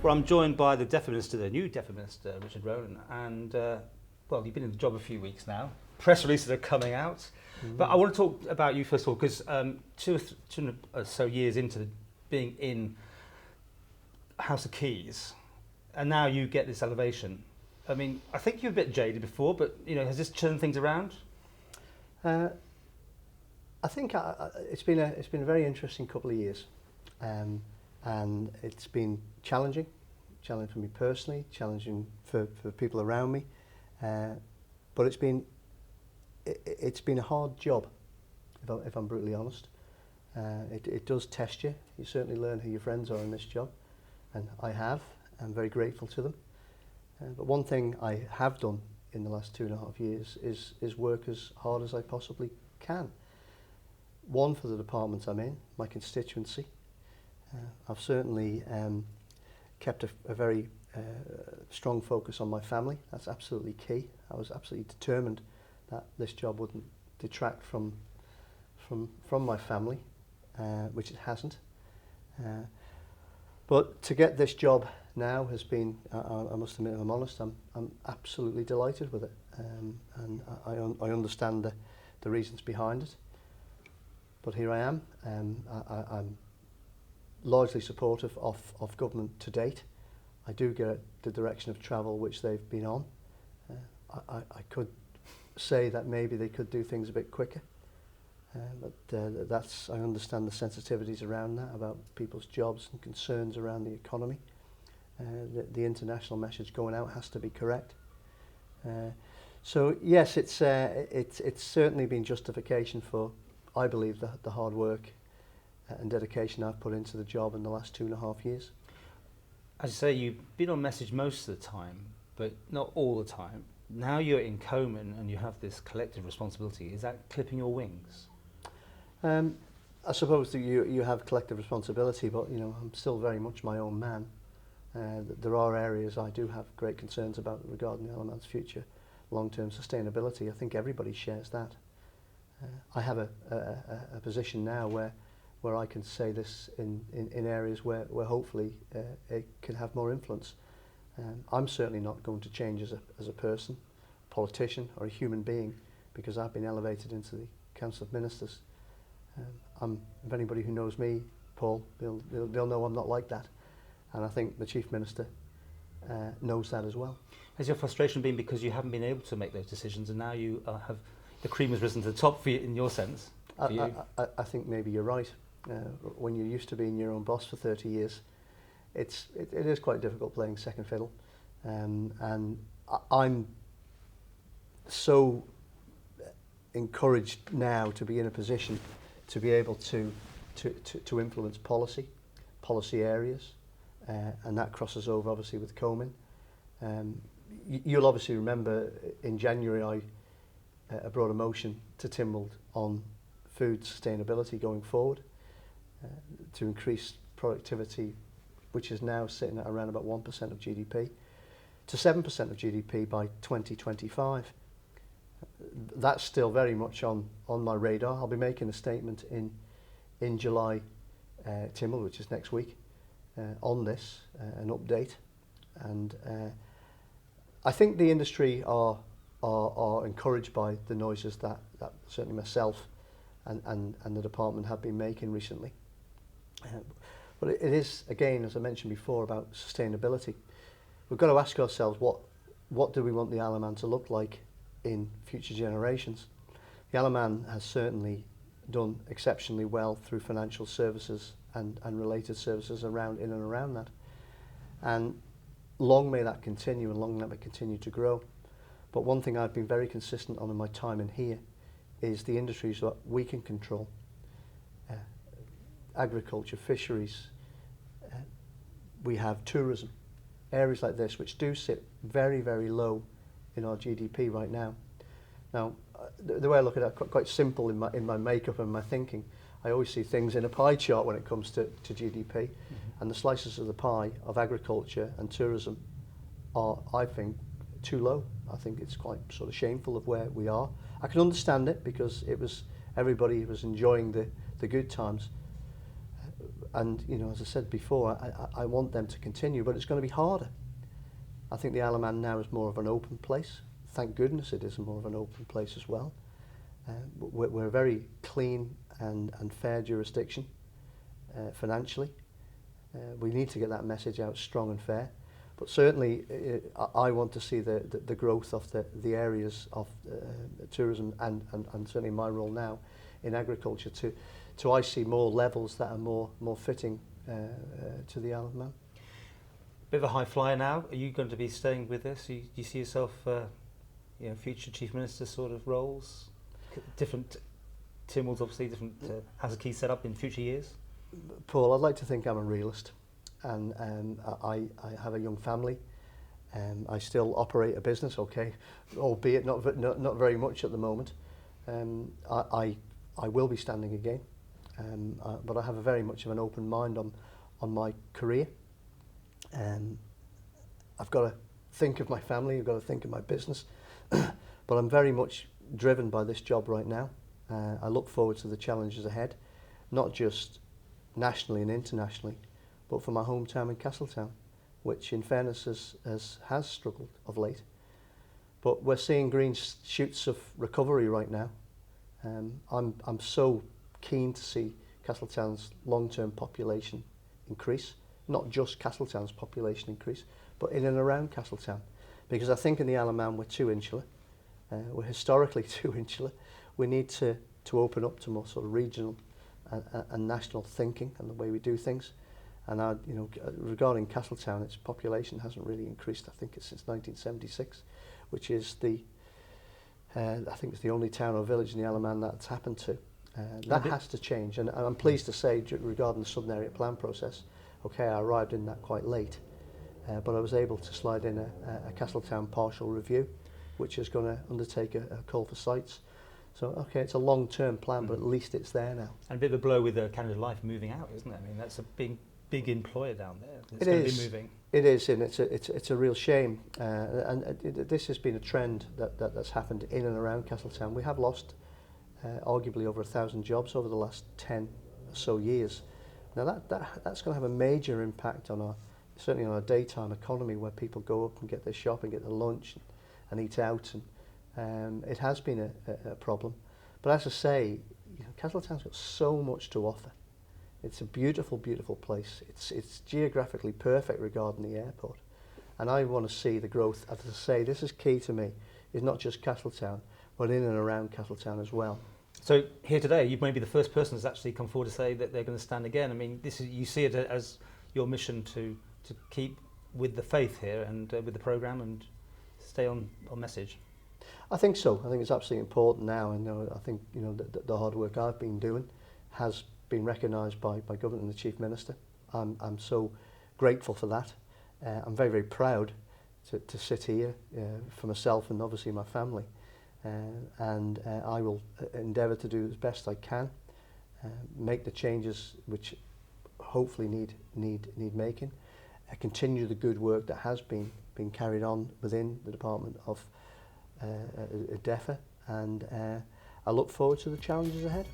Well, I'm joined by the DEFRA Minister, the new DEFRA Minister, Richard Ronan, and well, you've been in the job a few weeks now. Press releases are coming out, but I want to talk about you first of all, because two or so years into being in House of Keys, and now you get this elevation. I mean, I think you're a bit jaded before, but has this turned things around? I think it's been a very interesting couple of years, and it's been challenging for me personally, challenging for people around me, but it's been a hard job, if I'm brutally honest. It does test you. You certainly learn who your friends are in this job, and I'm very grateful to them. But one thing I have done in the last 2.5 years is work as hard as I possibly can. One, for the department I'm in, my constituency. I've certainly kept a very strong focus on my family. That's absolutely key. I was absolutely determined that this job wouldn't detract from my family, which it hasn't. But to get this job now has been, I must admit, if I'm honest, I'm absolutely delighted with it, and I understand the reasons behind it. But here I am. I'm largely supportive of government to date. I do get the direction of travel which they've been on. I could say that maybe they could do things a bit quicker, but I understand the sensitivities around that, about people's jobs and concerns around the economy. The international message going out has to be correct. So yes, it's certainly been justification for, I believe, the hard work and dedication I've put into the job in the last 2.5 years. As you say, you've been on message most of the time, but not all the time. Now you're in Coman and you have this collective responsibility. Is that clipping your wings? I suppose that you have collective responsibility, but I'm still very much my own man. There are areas I do have great concerns about regarding the LMA's future long-term sustainability. I think everybody shares that. I have a position now where I can say this in areas where hopefully it can have more influence. I'm certainly not going to change as a person, politician or a human being because I've been elevated into the Council of Ministers. If anybody who knows me, Paul, they'll know I'm not like that. And I think the Chief Minister knows that as well. Has your frustration been because you haven't been able to make those decisions, and now you have the cream has risen to the top for you, in your sense? I think maybe you're right. When you're used to being your own boss for 30 years, it is quite difficult playing second fiddle. And I'm so encouraged now to be in a position to be able to influence policy areas, and that crosses over obviously with Coman. You'll obviously remember in January I brought a motion to Tynwald on food sustainability going forward, to increase productivity, which is now sitting at around about 1% of GDP, to 7% of GDP by 2025. That's still very much on my radar. I'll be making a statement in July, Tynwald, which is next week, on this, an update. And I think the industry are encouraged by the noises that certainly myself and the department have been making recently. But it is, again, as I mentioned before, about sustainability. We've got to ask ourselves, what do we want the IoM to look like in future generations? The IoM has certainly done exceptionally well through financial services and related services in and around that. And long may that continue, and long may it continue to grow. But one thing I've been very consistent on in my time in here is the industries that we can control. Agriculture, fisheries, we have tourism, areas like this which do sit very, very low in our GDP right now. Now, the way I look at it, quite simple in my makeup and my thinking. I always see things in a pie chart when it comes to GDP, and the slices of the pie of agriculture and tourism are, I think, too low. I think it's quite sort of shameful of where we are. I can understand it because everybody was enjoying the good times. and you know, as I said before, I want them to continue, but it's going to be harder. I think the Isle of Man now is more of an open place. Thank goodness it is more of an open place as well. We're a very clean and fair jurisdiction financially. We need to get that message out strong and fair. But certainly I want to see the growth of the areas of tourism and certainly my role now in agriculture to I see more levels that are more fitting to the Isle of Man. Bit of a high flyer now. Are you going to be staying with this? Do you see yourself, future Chief Minister sort of roles? Different, Tim Will's obviously different, has a key set up in future years? Paul, I'd like to think I'm a realist, and I have a young family. I still operate a business, okay, albeit not very much at the moment. I will be standing again, but I have a very much of an open mind on my career. I've got to think of my family, I've got to think of my business, but I'm very much driven by this job right now. I look forward to the challenges ahead, not just nationally and internationally, but for my hometown in Castletown, which in fairness has struggled of late. But we're seeing green shoots of recovery right now. I'm so keen to see Castletown's long-term population increase, not just Castletown's population increase, but in and around Castletown. Because I think in the Isle of Man we're too insular. We're historically too insular. We need to open up to more sort of regional and national thinking and the way we do things. And regarding Castletown, its population hasn't really increased. I think it's since 1976, which is I think it's the only town or village in the Isle of Man that's happened to. That has to change, and I'm pleased to say regarding the Southern Area Plan process, okay, I arrived in that quite late, but I was able to slide in a Castletown partial review, which is going to undertake a call for sites. So, okay, it's a long-term plan, but at least it's there now. And a bit of a blow with Canada Life moving out, isn't it? I mean, that's a big employer down there. It's going to be moving. It is, and it's a real shame. This has been a trend that's happened in and around Castletown. We have lost arguably over 1,000 jobs over the last 10 or so years. Now that's going to have a major impact on certainly on our daytime economy, where people go up and get their shopping, get their lunch, and eat out, and it has been a problem. But as I say, Castletown's got so much to offer. It's a beautiful, beautiful place. It's geographically perfect regarding the airport, and I want to see the growth. As I say, this is key to me. Is not just Castletown, but in and around Castletown as well. So here today, you may be the first person that's actually come forward to say that they're going to stand again. I mean, you see it as your mission to keep with the faith here and with the programme and stay on message. I think so. I think it's absolutely important now, and I think the hard work I've been doing has been recognised by government and the Chief Minister. I'm so grateful for that. I'm very, very proud to sit here for myself and obviously my family. And I will endeavour to do as best I can, make the changes which hopefully need making, continue the good work that has been carried on within the Department of DEFA, and I look forward to the challenges ahead.